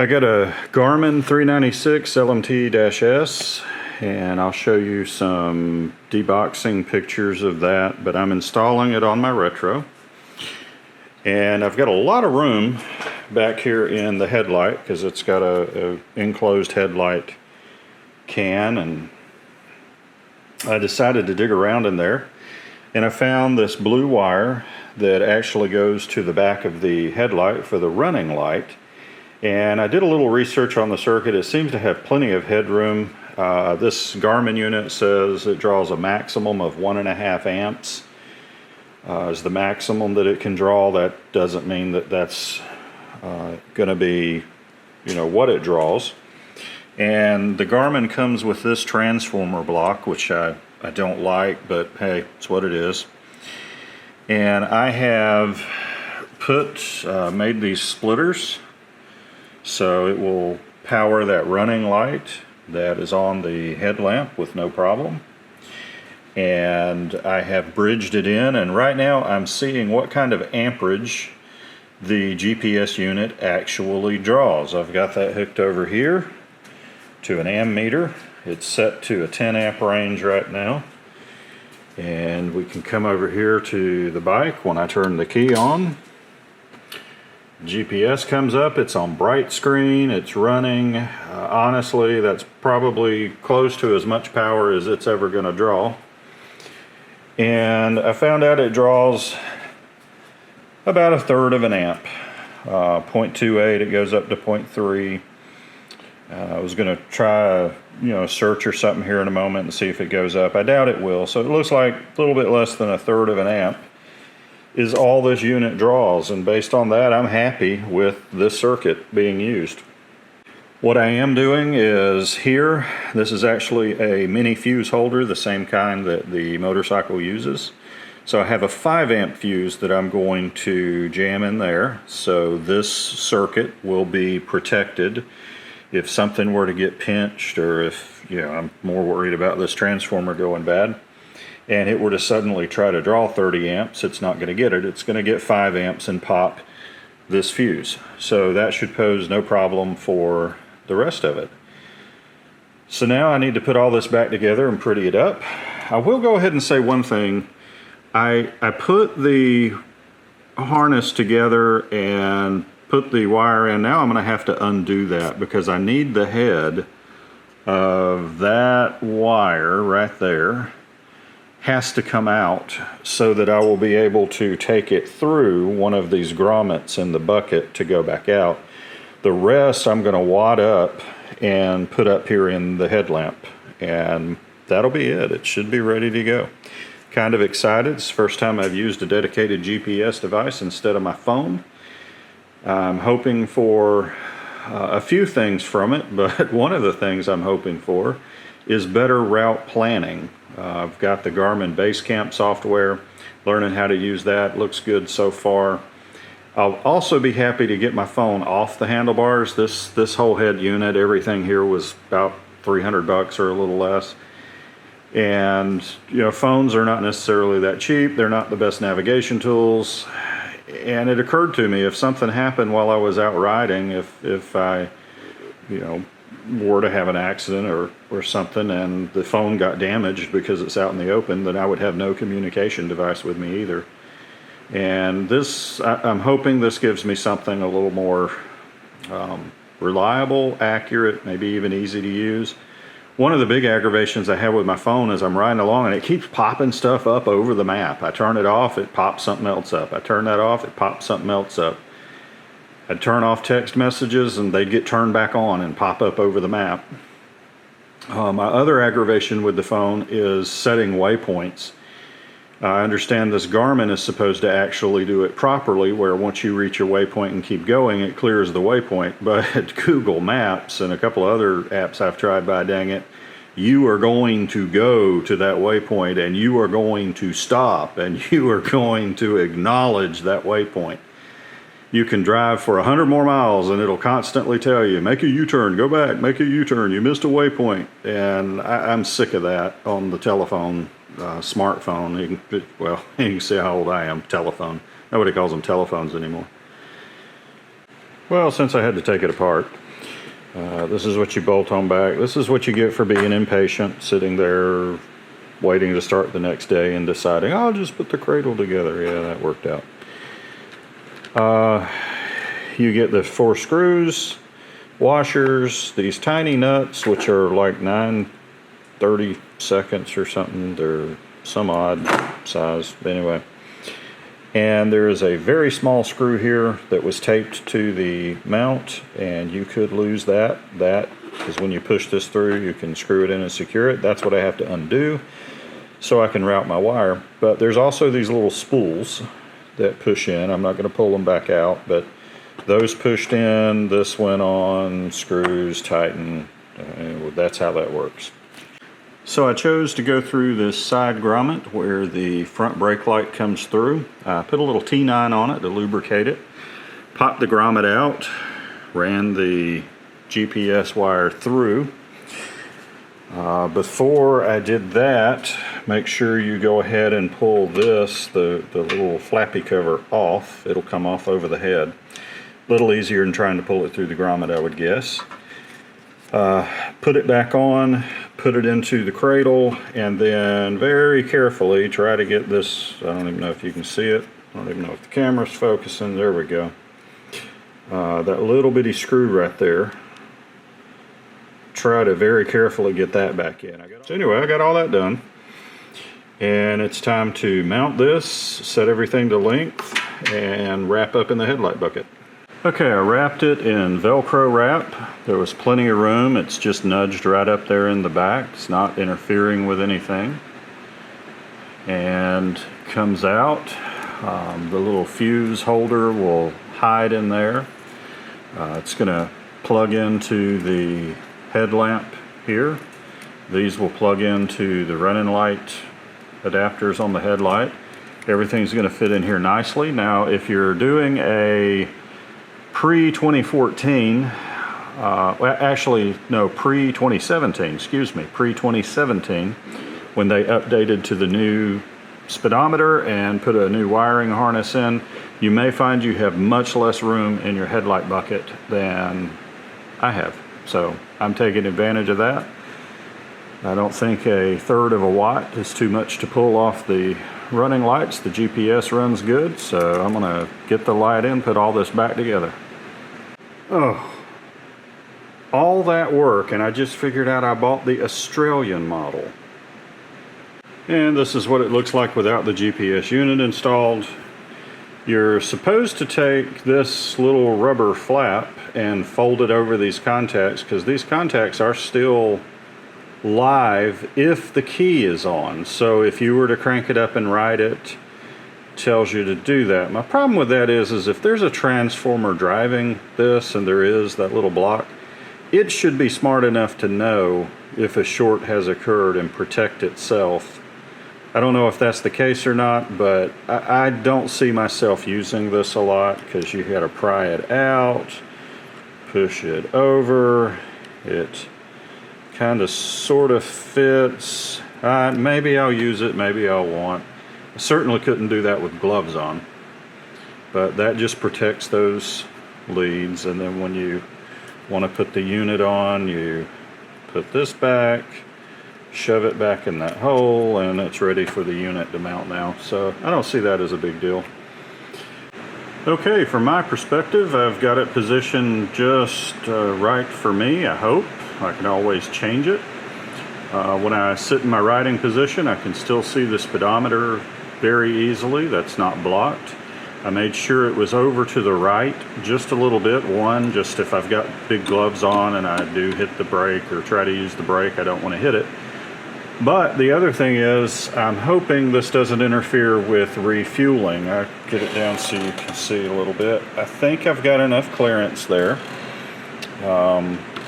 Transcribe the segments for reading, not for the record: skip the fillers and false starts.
I got a Garmin 396LMT-S, and I'll show you some deboxing pictures of that, but I'm installing it on my Retro. And I've got a lot of room back here in the headlight because it's got a enclosed headlight can, and I decided to dig around in there, and I found this blue wire that actually goes to the back of the headlight for the running light. And I did a little research on the circuit. It seems to have plenty of headroom. This Garmin unit says it draws a maximum of 1.5 amps is the maximum that it can draw. That doesn't mean that that's going to be, what it draws. And the Garmin comes with this transformer block, which I don't like, but hey, it's what it is. And I have made these splitters so it will power that running light that is on the headlamp with no problem. And I have bridged it in, and right now I'm seeing what kind of amperage the GPS unit actually draws. I've got that hooked over here to an ammeter. It's set to a 10 amp range right now. And we can come over here to the bike. When I turn the key on, GPS comes up. It's on bright screen. It's running. Honestly, that's probably close to as much power as it's ever going to draw. And I found out it draws about 1/3 of an amp. 0.28, it goes up to 0.3. I was going to try a search or something here in a moment and see if it goes up. I doubt it will. So it looks like a little bit less than 1/3 of an amp is all this unit draws, and based on that I'm happy with this circuit being used. What I am doing is here, this is actually a mini fuse holder, the same kind that the motorcycle uses. So I have a 5 amp fuse that I'm going to jam in there, so this circuit will be protected if something were to get pinched, or if I'm more worried about this transformer going bad and it were to suddenly try to draw 30 amps, it's not going to get it. It's going to get 5 amps and pop this fuse. So that should pose no problem for the rest of it. So now I need to put all this back together and pretty it up. I will go ahead and say one thing. I put the harness together and put the wire in. Now I'm going to have to undo that because I need the head of that wire right there has to come out so that I will be able to take it through one of these grommets in the bucket to go back out. The rest I'm going to wad up and put up here in the headlamp, and that'll be it. It should be ready to go. Kind of excited. It's the first time I've used a dedicated GPS device instead of my phone. I'm hoping for a few things from it, but one of the things I'm hoping for is better route planning. I've got the Garmin Basecamp software, learning how to use that. Looks good so far. I'll also be happy to get my phone off the handlebars. This whole head unit, everything here was about $300 or a little less. And phones are not necessarily that cheap. They're not the best navigation tools. And it occurred to me, if something happened while I was out riding, if I were to have an accident or something and the phone got damaged because it's out in the open, then I would have no communication device with me either. And this, I'm hoping this gives me something a little more reliable, accurate, maybe even easy to use. One of the big aggravations I have with my phone is I'm riding along and it keeps popping stuff up over the map. I turn it off, it pops something else up. I turn that off, it pops something else up. I'd turn off text messages and they'd get turned back on and pop up over the map. My other aggravation with the phone is setting waypoints. I understand this Garmin is supposed to actually do it properly, where once you reach a waypoint and keep going, it clears the waypoint. But Google Maps and a couple other apps I've tried, by dang it, you are going to go to that waypoint and you are going to stop and you are going to acknowledge that waypoint. You can drive for 100 more miles and it'll constantly tell you, make a U-turn, go back, make a U-turn, you missed a waypoint. And I'm sick of that on the telephone, smartphone. You can see how old I am, telephone. Nobody calls them telephones anymore. Well, since I had to take it apart, This is what you bolt on back. This is what you get for being impatient, sitting there waiting to start the next day and deciding, oh, I'll just put the cradle together. Yeah, that worked out. You get the 4 screws, washers, these tiny nuts, which are like 9/32 or something. They're some odd size, anyway. And there is a very small screw here that was taped to the mount, and you could lose that. That is when you push this through, you can screw it in and secure it. That's what I have to undo so I can route my wire. But there's also these little spools that push in. I'm not going to pull them back out, but those pushed in, this went on, screws, tighten. That's how that works. So I chose to go through this side grommet where the front brake light comes through. I put a little T9 on it to lubricate it. Popped the grommet out, ran the GPS wire through. Before I did that, make sure you go ahead and pull this, the little flappy cover off. It'll come off over the head. A little easier than trying to pull it through the grommet, I would guess. Put it back on, put it into the cradle, and then very carefully try to get this, I don't even know if you can see it, I don't even know if the camera's focusing, there we go. That little bitty screw right there, try to very carefully get that back in. So anyway, I got all that done, and it's time to mount this, set everything to length, and wrap up in the headlight bucket. Okay, I wrapped it in Velcro wrap. There was plenty of room. It's just nudged right up there in the back. It's not interfering with anything. And comes out. The little fuse holder will hide in there. It's going to plug into the headlamp here. These will plug into the running light adapters on the headlight. Everything's going to fit in here nicely. Now, if you're doing a pre-2014, well, actually, no, pre-2017, excuse me, pre-2017, when they updated to the new speedometer and put a new wiring harness in, you may find you have much less room in your headlight bucket than I have. So I'm taking advantage of that. I don't think 1/3 of a watt is too much to pull off the running lights. The GPS runs good, so I'm gonna get the light in, put all this back together. Oh, all that work, and I just figured out I bought the Australian model. And this is what it looks like without the GPS unit installed. You're supposed to take this little rubber flap and fold it over these contacts, because these contacts are still live if the key is on. So if you were to crank it up and ride it, tells you to do that. My problem with that is if there's a transformer driving this and there is that little block, it should be smart enough to know if a short has occurred and protect itself. I don't know if that's the case or not, but I don't see myself using this a lot, because you got to pry it out, push it over, it kind of sort of fits. Maybe I'll use it, maybe I won't. I certainly couldn't do that with gloves on, but that just protects those leads. And then when you want to put the unit on, you put this back, shove it back in that hole, and it's ready for the unit to mount now. So I don't see that as a big deal. Okay, from my perspective, I've got it positioned just right for me, I hope. I can always change it. When I sit in my riding position, I can still see the speedometer very easily. That's not blocked. I made sure it was over to the right just a little bit. One, just if I've got big gloves on and I do hit the brake or try to use the brake, I don't want to hit it. But the other thing is, I'm hoping this doesn't interfere with refueling. I'll get it down so you can see a little bit. I think I've got enough clearance there.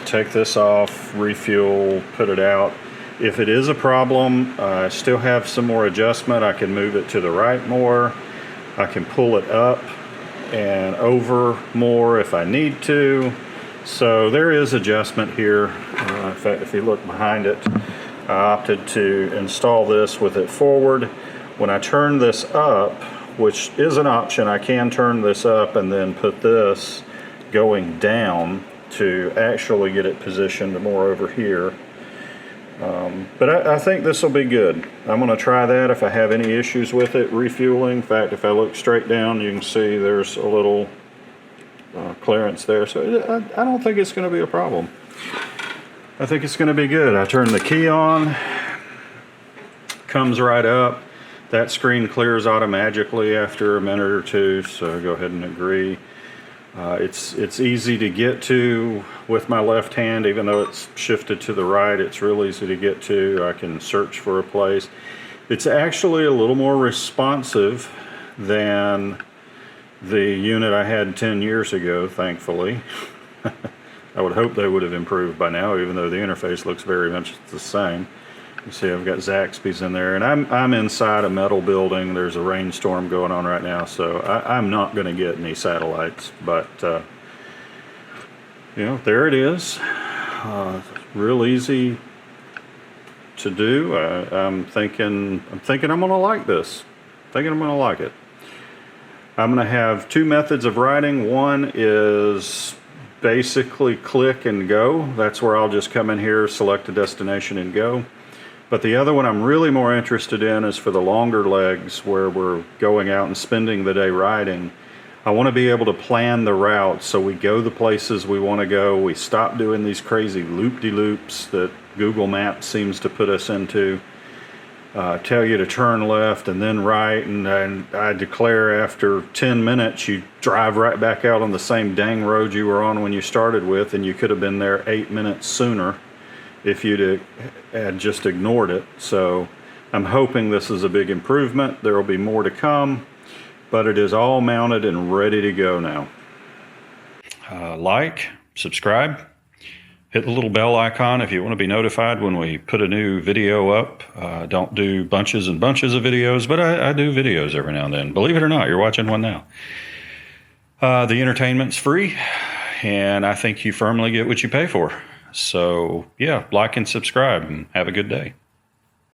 Take this off, refuel, put it out. If it is a problem, I still have some more adjustment. I can move it to the right more. I can pull it up and over more if I need to. So there is adjustment here. In fact, if you look behind it, I opted to install this with it forward. When I turn this up, which is an option, I can turn this up and then put this going down to actually get it positioned more over here. But I think this will be good. I'm going to try that. If I have any issues with it, refueling. In fact, if I look straight down, you can see there's a little clearance there. So I don't think it's going to be a problem. I think it's going to be good. I turn the key on, comes right up. That screen clears automatically after a minute or two, so go ahead and agree. It's easy to get to with my left hand, even though it's shifted to the right. It's real easy to get to. I can search for a place. It's actually a little more responsive than the unit I had 10 years ago, thankfully. I would hope they would have improved by now, even though the interface looks very much the same. You see I've got Zaxby's in there, and I'm inside a metal building. There's a rainstorm going on right now, so I'm not going to get any satellites, but you know, there it is. Real easy to do. I'm thinking I'm going to like this. Thinking I'm going to like it. I'm going to have two methods of writing. One is basically click and go. That's where I'll just come in here, select a destination and go. But the other one I'm really more interested in is for the longer legs where we're going out and spending the day riding. I want to be able to plan the route so we go the places we want to go. We stop doing these crazy loop-de-loops that Google Maps seems to put us into. Tell you to turn left and then right, and I declare after 10 minutes you drive right back out on the same dang road you were on when you started with, and you could have been there 8 minutes sooner if you'd had just ignored it. So I'm hoping this is a big improvement. There will be more to come, but it is all mounted and ready to go now. Like, subscribe, hit the little bell icon if you want to be notified when we put a new video up. Don't do bunches and bunches of videos, but I do videos every now and then. Believe it or not, you're watching one now. The entertainment's free, and I think you firmly get what you pay for. So yeah, like and subscribe, and have a good day.